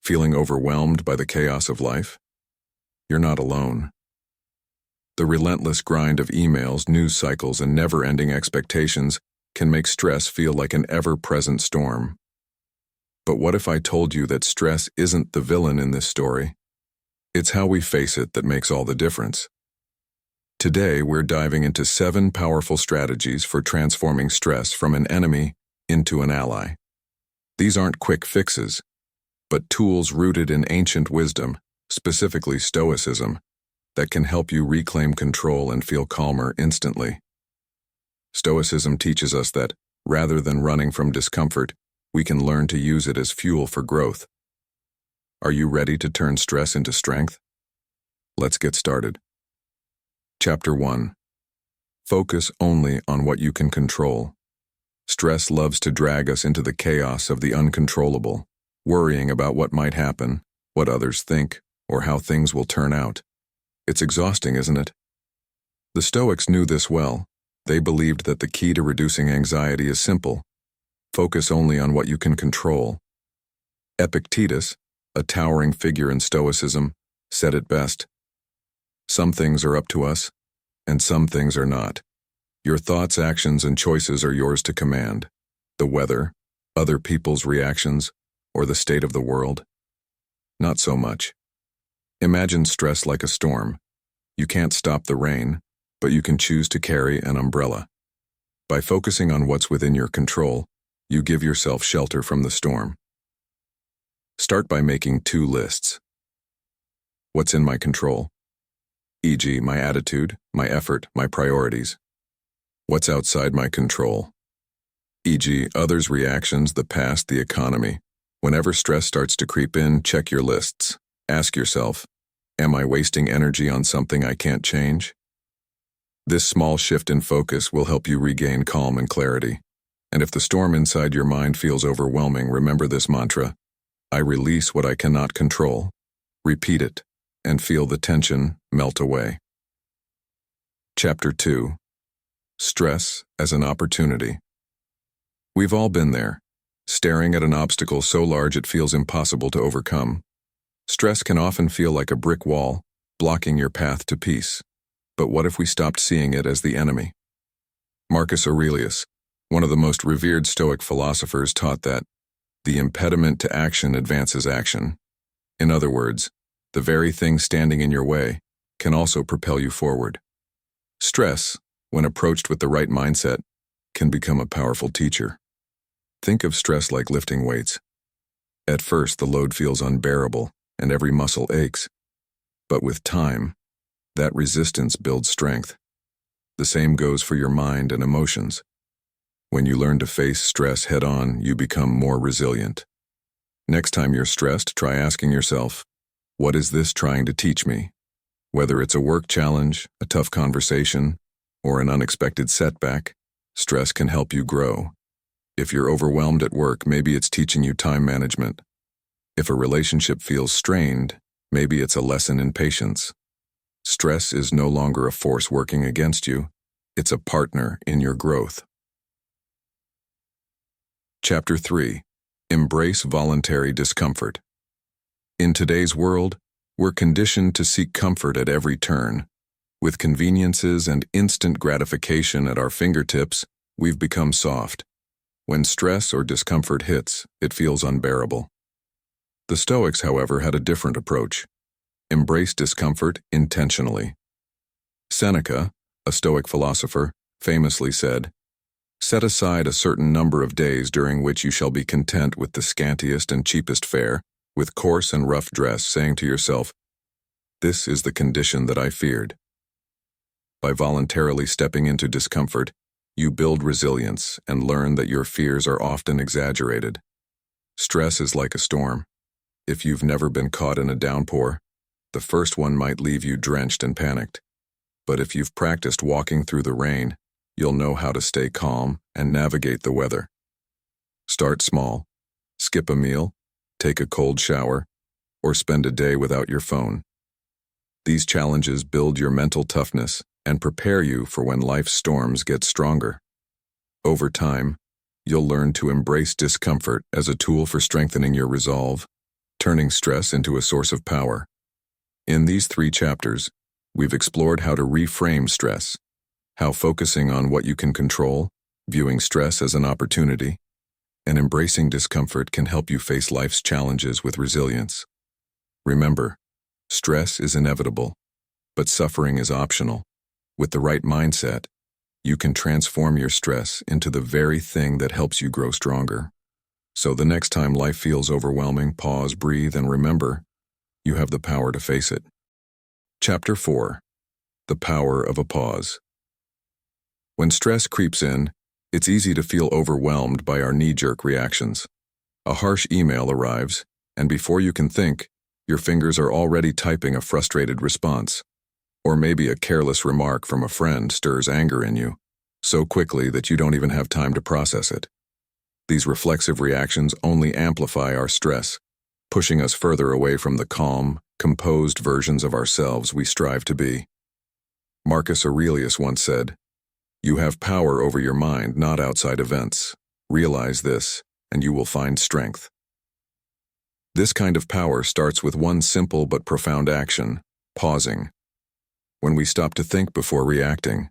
Feeling overwhelmed by the chaos of life? You're not alone. The relentless grind of emails, news cycles, and never-ending expectations can make stress feel like an ever-present storm. But what if I told you that stress isn't the villain in this story? It's how we face it that makes all the difference. Today, we're diving into 7 powerful strategies for transforming stress from an enemy into an ally. These aren't quick fixes, but tools rooted in ancient wisdom, specifically Stoicism, that can help you reclaim control and feel calmer instantly. Stoicism teaches us that, rather than running from discomfort, we can learn to use it as fuel for growth. Are you ready to turn stress into strength? Let's get started. Chapter 1. Focus only on what you can control. Stress loves to drag us into the chaos of the uncontrollable, worrying about what might happen, what others think, or how things will turn out. It's exhausting, isn't it? The Stoics knew this well. They believed that the key to reducing anxiety is simple. Focus only on what you can control. Epictetus, a towering figure in Stoicism, said it best. Some things are up to us, and some things are not. Your thoughts, actions, and choices are yours to command. The weather, other people's reactions, or the state of the world? Not so much. Imagine stress like a storm. You can't stop the rain, but you can choose to carry an umbrella. By focusing on what's within your control, you give yourself shelter from the storm. Start by making 2 lists. What's in my control? E.g., my attitude, my effort, my priorities. What's outside my control? E.g., others' reactions, the past, the economy. Whenever stress starts to creep in, check your lists. Ask yourself, am I wasting energy on something I can't change? This small shift in focus will help you regain calm and clarity. And if the storm inside your mind feels overwhelming, remember this mantra: I release what I cannot control. Repeat it, and feel the tension melt away. Chapter 2. Stress as an opportunity. We've all been there, staring at an obstacle so large it feels impossible to overcome. Stress can often feel like a brick wall, blocking your path to peace. But what if we stopped seeing it as the enemy? Marcus Aurelius, one of the most revered Stoic philosophers, taught that the impediment to action advances action. In other words, the very thing standing in your way can also propel you forward. Stress, when approached with the right mindset, can become a powerful teacher. Think of stress like lifting weights. At first, the load feels unbearable, and every muscle aches. But with time, that resistance builds strength. The same goes for your mind and emotions. When you learn to face stress head-on, you become more resilient. Next time you're stressed, try asking yourself, what is this trying to teach me? Whether it's a work challenge, a tough conversation, or an unexpected setback, stress can help you grow. If you're overwhelmed at work, maybe it's teaching you time management. If a relationship feels strained, maybe it's a lesson in patience. Stress is no longer a force working against you. It's a partner in your growth. Chapter 3. Embrace voluntary discomfort. In today's world, we're conditioned to seek comfort at every turn. With conveniences and instant gratification at our fingertips, we've become soft. When stress or discomfort hits, it feels unbearable. The Stoics, however, had a different approach. Embrace discomfort intentionally. Seneca, a Stoic philosopher, famously said, "Set aside a certain number of days during which you shall be content with the scantiest and cheapest fare, with coarse and rough dress, saying to yourself, 'This is the condition that I feared.'" By voluntarily stepping into discomfort, you build resilience and learn that your fears are often exaggerated. Stress is like a storm. If you've never been caught in a downpour, the first one might leave you drenched and panicked. But if you've practiced walking through the rain, you'll know how to stay calm and navigate the weather. Start small. Skip a meal, take a cold shower, or spend a day without your phone. These challenges build your mental toughness and prepare you for when life's storms get stronger. Over time, you'll learn to embrace discomfort as a tool for strengthening your resolve, turning stress into a source of power. In these 3 chapters, we've explored how to reframe stress, how focusing on what you can control, viewing stress as an opportunity, and embracing discomfort can help you face life's challenges with resilience. Remember, stress is inevitable, but suffering is optional. With the right mindset, you can transform your stress into the very thing that helps you grow stronger. So the next time life feels overwhelming, pause, breathe, and remember, you have the power to face it. Chapter 4. The Power of a Pause. When stress creeps in, it's easy to feel overwhelmed by our knee-jerk reactions. A harsh email arrives, and before you can think, your fingers are already typing a frustrated response. Or maybe a careless remark from a friend stirs anger in you, so quickly that you don't even have time to process it. These reflexive reactions only amplify our stress, pushing us further away from the calm, composed versions of ourselves we strive to be. Marcus Aurelius once said, "You have power over your mind, not outside events. Realize this, and you will find strength." This kind of power starts with one simple but profound action: pausing. When we stop to think before reacting,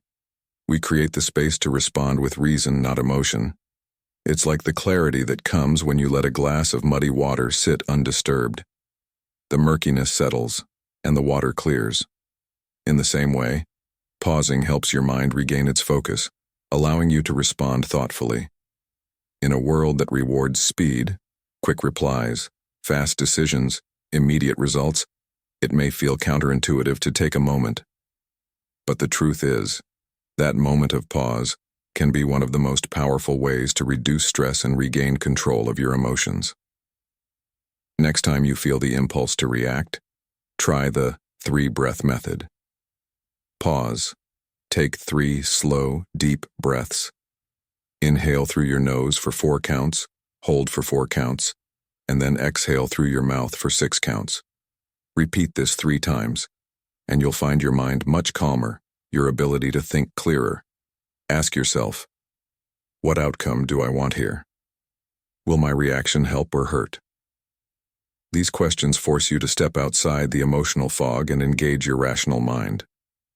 we create the space to respond with reason, not emotion. It's like the clarity that comes when you let a glass of muddy water sit undisturbed. The murkiness settles, and the water clears. In the same way, pausing helps your mind regain its focus, allowing you to respond thoughtfully. In a world that rewards speed, quick replies, fast decisions, immediate results, it may feel counterintuitive to take a moment. But the truth is, that moment of pause can be one of the most powerful ways to reduce stress and regain control of your emotions. Next time you feel the impulse to react, try the 3-breath method. Pause. Take 3 slow, deep breaths. Inhale through your nose for 4 counts, hold for 4 counts, and then exhale through your mouth for 6 counts. Repeat this 3 times, and you'll find your mind much calmer, your ability to think clearer. Ask yourself, what outcome do I want here? Will my reaction help or hurt? These questions force you to step outside the emotional fog and engage your rational mind.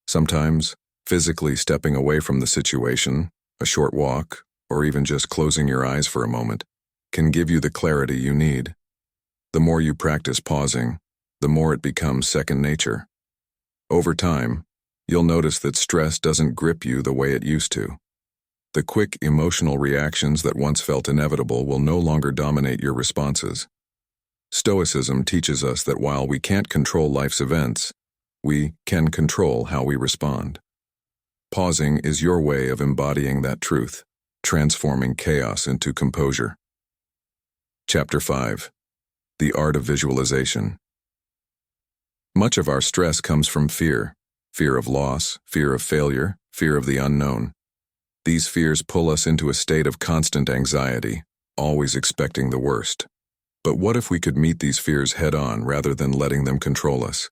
Sometimes, physically stepping away from the situation, a short walk, or even just closing your eyes for a moment, can give you the clarity you need. The more you practice pausing, the more it becomes second nature. Over time, you'll notice that stress doesn't grip you the way it used to. The quick emotional reactions that once felt inevitable will no longer dominate your responses. Stoicism teaches us that while we can't control life's events, we can control how we respond. Pausing is your way of embodying that truth, transforming chaos into composure. Chapter 5. The Art of Visualization. Much of our stress comes from fear. Fear of loss, fear of failure, fear of the unknown. These fears pull us into a state of constant anxiety, always expecting the worst. But what if we could meet these fears head-on rather than letting them control us?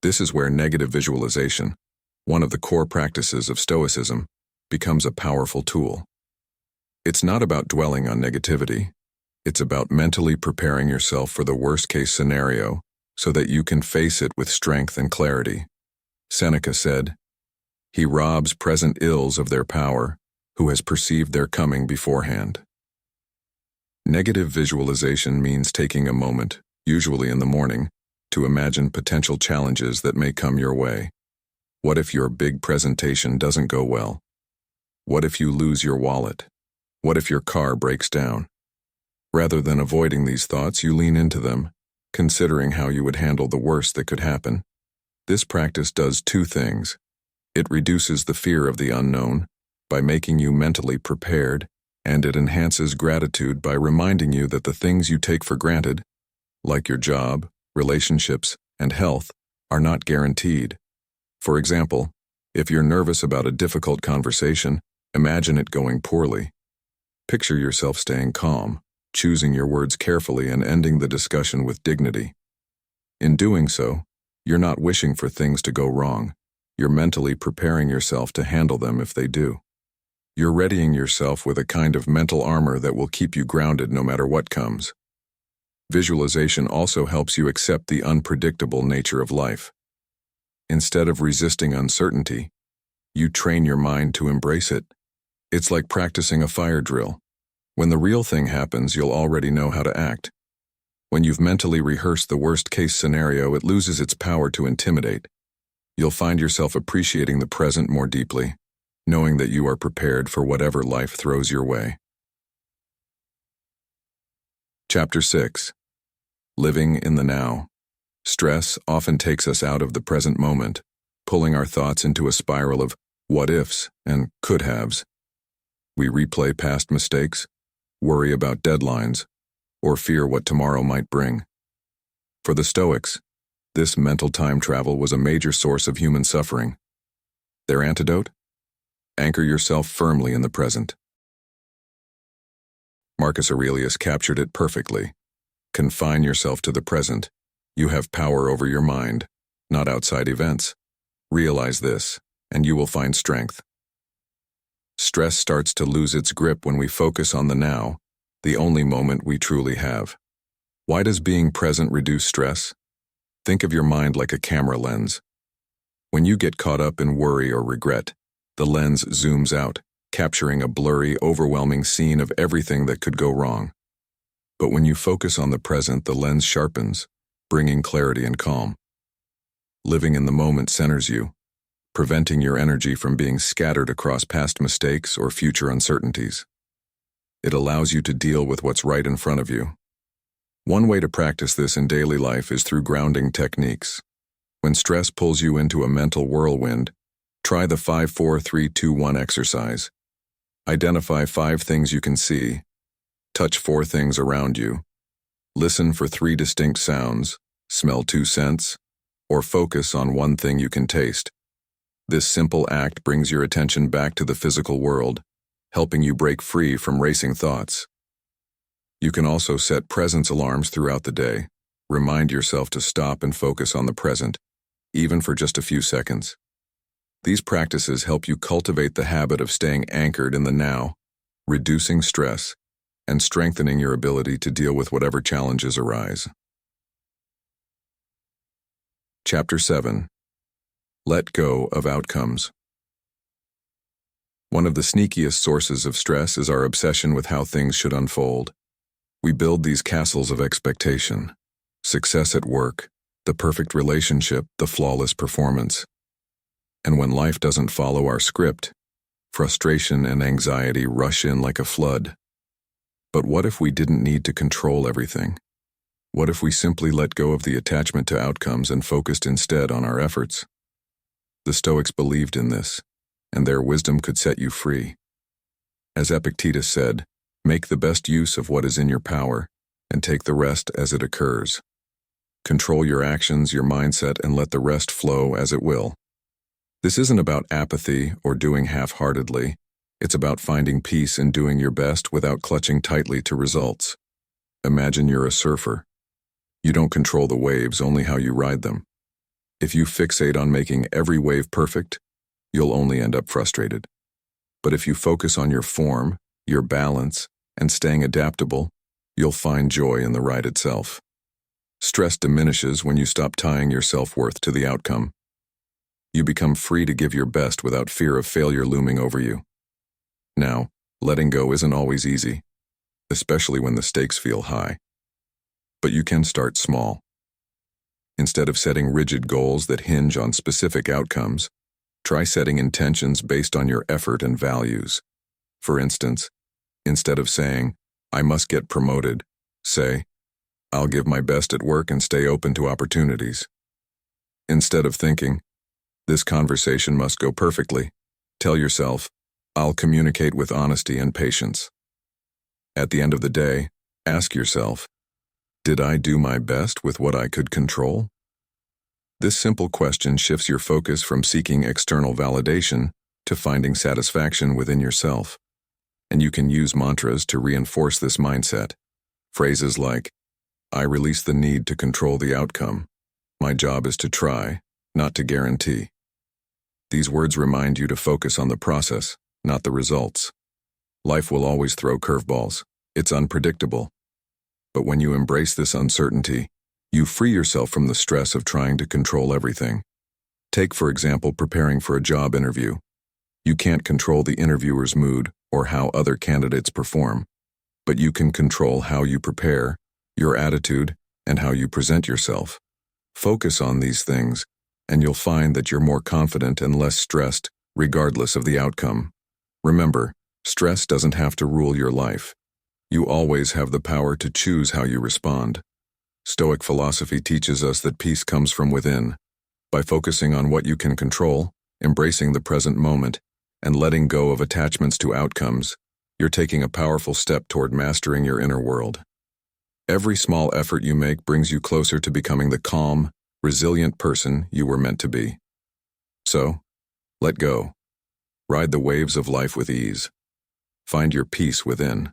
This is where negative visualization, one of the core practices of Stoicism, becomes a powerful tool. It's not about dwelling on negativity. It's about mentally preparing yourself for the worst-case scenario so that you can face it with strength and clarity. Seneca said, "He robs present ills of their power, who has perceived their coming beforehand." Negative visualization means taking a moment, usually in the morning, to imagine potential challenges that may come your way. What if your big presentation doesn't go well? What if you lose your wallet? What if your car breaks down? Rather than avoiding these thoughts, you lean into them, considering how you would handle the worst that could happen. This practice does 2 things. It reduces the fear of the unknown by making you mentally prepared, and it enhances gratitude by reminding you that the things you take for granted, like your job, relationships, and health, are not guaranteed. For example, if you're nervous about a difficult conversation, imagine it going poorly. Picture yourself staying calm, choosing your words carefully, and ending the discussion with dignity. In doing so, you're not wishing for things to go wrong. You're mentally preparing yourself to handle them if they do. You're readying yourself with a kind of mental armor that will keep you grounded no matter what comes. Visualization also helps you accept the unpredictable nature of life. Instead of resisting uncertainty, you train your mind to embrace it. It's like practicing a fire drill. When the real thing happens, you'll already know how to act. When you've mentally rehearsed the worst-case scenario, it loses its power to intimidate. You'll find yourself appreciating the present more deeply, knowing that you are prepared for whatever life throws your way. Chapter 6. Living in the now. Stress often takes us out of the present moment, pulling our thoughts into a spiral of what-ifs and could-haves. We replay past mistakes, worry about deadlines, or fear what tomorrow might bring. For the Stoics, this mental time travel was a major source of human suffering. Their antidote? Anchor yourself firmly in the present. Marcus Aurelius captured it perfectly. Confine yourself to the present. You have power over your mind, not outside events. Realize this, and you will find strength. Stress starts to lose its grip when we focus on the now, the only moment we truly have. Why does being present reduce stress? Think of your mind like a camera lens. When you get caught up in worry or regret, the lens zooms out, capturing a blurry, overwhelming scene of everything that could go wrong. But when you focus on the present, the lens sharpens, bringing clarity and calm. Living in the moment centers you, preventing your energy from being scattered across past mistakes or future uncertainties. It allows you to deal with what's right in front of you. One way to practice this in daily life is through grounding techniques. When stress pulls you into a mental whirlwind, try the 5-4-3-2-1 exercise. Identify 5 things you can see, touch 4 things around you, listen for 3 distinct sounds, smell 2 scents, or focus on 1 thing you can taste. This simple act brings your attention back to the physical world, helping you break free from racing thoughts. You can also set presence alarms throughout the day. Remind yourself to stop and focus on the present, even for just a few seconds. These practices help you cultivate the habit of staying anchored in the now, reducing stress, and strengthening your ability to deal with whatever challenges arise. Chapter 7. Let go of outcomes. One of the sneakiest sources of stress is our obsession with how things should unfold. We build these castles of expectation: success at work, the perfect relationship, the flawless performance. And when life doesn't follow our script, frustration and anxiety rush in like a flood. But what if we didn't need to control everything? What if we simply let go of the attachment to outcomes and focused instead on our efforts? The Stoics believed in this, and their wisdom could set you free. As Epictetus said, make the best use of what is in your power, and take the rest as it occurs. Control your actions, your mindset, and let the rest flow as it will. This isn't about apathy or doing half-heartedly. It's about finding peace in doing your best without clutching tightly to results. Imagine you're a surfer. You don't control the waves, only how you ride them. If you fixate on making every wave perfect, you'll only end up frustrated. But if you focus on your form, your balance, and staying adaptable, you'll find joy in the ride itself. Stress diminishes when you stop tying your self-worth to the outcome. You become free to give your best without fear of failure looming over you. Now, letting go isn't always easy, especially when the stakes feel high. But you can start small. Instead of setting rigid goals that hinge on specific outcomes, try setting intentions based on your effort and values. For instance, instead of saying, "I must get promoted," say, "I'll give my best at work and stay open to opportunities." Instead of thinking, "This conversation must go perfectly," tell yourself, "I'll communicate with honesty and patience." At the end of the day, ask yourself, did I do my best with what I could control? This simple question shifts your focus from seeking external validation to finding satisfaction within yourself. And you can use mantras to reinforce this mindset. Phrases like, "I release the need to control the outcome. My job is to try, not to guarantee." These words remind you to focus on the process, not the results. Life will always throw curveballs. It's unpredictable. But when you embrace this uncertainty, you free yourself from the stress of trying to control everything. Take, for example, preparing for a job interview. You can't control the interviewer's mood or how other candidates perform, but you can control how you prepare, your attitude, and how you present yourself. Focus on these things, and you'll find that you're more confident and less stressed, regardless of the outcome. Remember, stress doesn't have to rule your life. You always have the power to choose how you respond. Stoic philosophy teaches us that peace comes from within. By focusing on what you can control, embracing the present moment, and letting go of attachments to outcomes, you're taking a powerful step toward mastering your inner world. Every small effort you make brings you closer to becoming the calm, resilient person you were meant to be. So, let go. Ride the waves of life with ease. Find your peace within.